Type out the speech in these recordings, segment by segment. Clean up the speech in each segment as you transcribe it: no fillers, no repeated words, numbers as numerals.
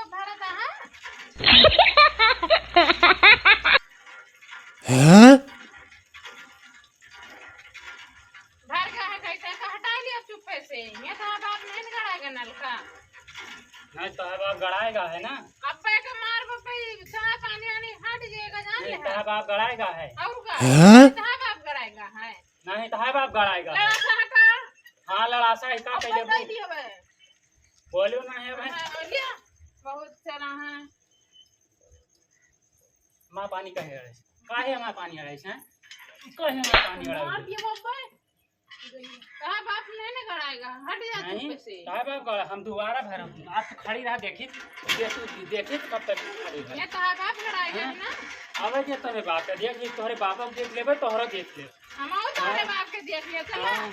को भारत है हैं? घर का है कैसे का हटा लिया चुप्पे से ये तो बाप नहीं गड़ाएगा नल का नहीं साहब आप गड़ाएगा है ना। अब्बे के मार बप्पे चाय पानी आनी हट जाएगा जान ले साहब आप गड़ाएगा है। और का हैं? साहब आप गड़ाएगा है नहीं साहब आप गड़ाएगा है। लड़ा सा हटा हाँ लड़ासा है का अब कह बता दियो बे बोलियो ना है भाई। हाँ, लिया बहुत सारा है माँ पानी कहे है काहे माँ पानी है हैं कहे माँ पानी मार है दियो बप्पे कहा बाप नहीं गड़ाएगा हट जा नहीं चुप्पे से साहब आप गड़ा हम दोबारा भर आप तो खड़ी रहा देखी देखी कब तक खड़ी ये है। तो बाप गड़ाएगा हाँ? ना अबे जे तोरे बाप के देख ली तोरे बाप को देख लेबे तोहरा देख ले। हम और तोरे बाप के देख लिया चला हाँ।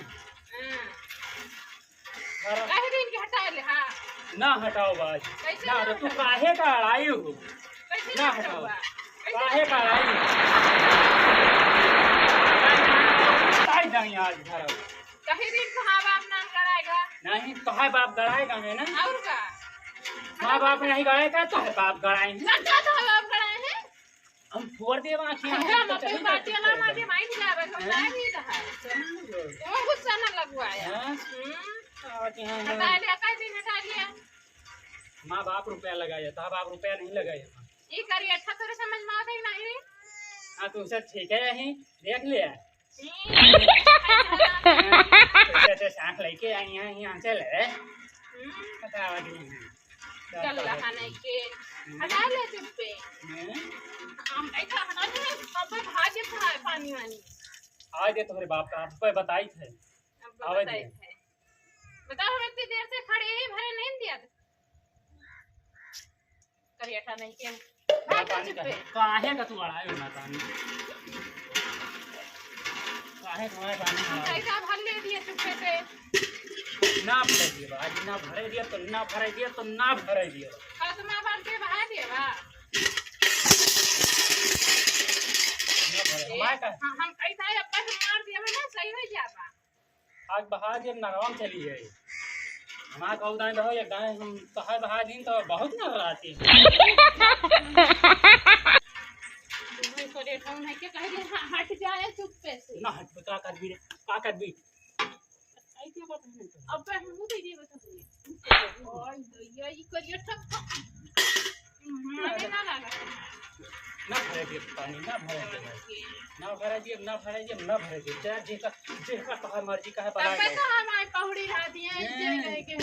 घर- काहे दिन के हटा ले हां ना हटाओ बाज कैसे ना ना तो तू हटाओ? काहे का अड़ाई हो कैसे ना ना हटाओ। हटाओ काहे का अड़ाई ताई जाई आज घर कहीं दिन कहां बाप नाम गड़ाएगा नहीं कहा बाप गड़ाएगा है ना। और का माँ बाप नहीं गड़ाएगा तो है बाप गड़ाएंगे लड़का तो बाप गड़ाए हैं हम फोड़ दे आँखियाँ हम अपनी बातें ना मारे माई नहीं लावे हम लाए भी रहा वो गुस्सा ना लगवाया हटा लिया कई दिन हटा लिया माँ बाप रुपया लगाया था बाप रुपया नहीं लगाया। ये करिए अच्छा तरह समझ में आता ही नहीं हाँ तुम सब ठीक है यही देख लिया जैसे सांख लेके आई हैं यहाँ से ले बतावा दी चल रहा नहीं के हटा ले चुप्पे हम ऐसा हटा दे कब भागे था पानी वानी आज दे तुम्हारे बाप का आप बताई थे अब बताइए बताओ हम इतनी देर से खड़े हैं भरे नहीं दिया करिए हटा नहीं के भाग पानी चुप्पे काहे का तू अड़ाए हो ना पानी काहे तुम्हारे पानी हम कैसा भर ले दिए चुप्पे से ना भरे दिए आज ना भरे दिया तो ना भरे दिया तो ना भरे दिया और तुम भर के बहा दिए बा ना भरे हमारे का हम कैसा है अब मार दिया ना सही हो जाता आज बहा दिए नरवाम चली गई हमारा कौ दाएं रहो या गाय हम कहा बहा दिन तो बहुत नजर आती है। को देखा नहीं के कह दे हट जाए चुप्पे से ना हट का कर भी ऐसे बात नहीं अब हम दे दिए बता और ये करिए ठक माने ना लगा ना भरे दिए पानी ना भरे दिए ना भरे दिए ना भरे दिए ना भरे दिए चाहे जेका कहा मर्जी कहा बना अब तो हम आई पहुड़ी रह दिए ऐसे कह के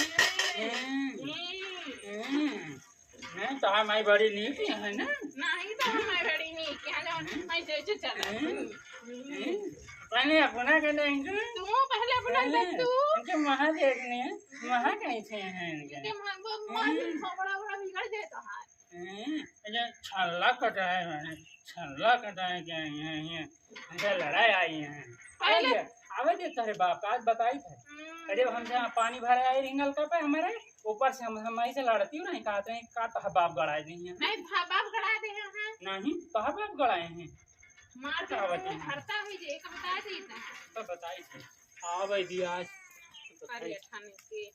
नहीं तो हमारी बड़ी नीक है ना नहीं तो हम बड़ी नहीं क्या ना ऐसे चला पहले अपना के देंगे तू पहले अपना दे तू इनके महा देखने महा कहीं से हैं के मन बड़ा बड़ा बिगड़ देता है ये छल्ला कटाए मैंने छल्ला कटाए क्या ये हमसे लड़ाई आई है पहले आवे दे तेरे बाप आज बताई थे अरे हमसे पानी भरे आई रिंगल का पे हमारे ऊपर से हम ऐसे लड़ती हूँ नहीं कहते हैं का तो बाप गड़ाए नहीं है नहीं बाप गड़ा दे हैं नहीं तो बाप गड़ाए हैं मार के हरता हुई जे का बता दी तो बताई थे आवे दिया आज अरे ठाने के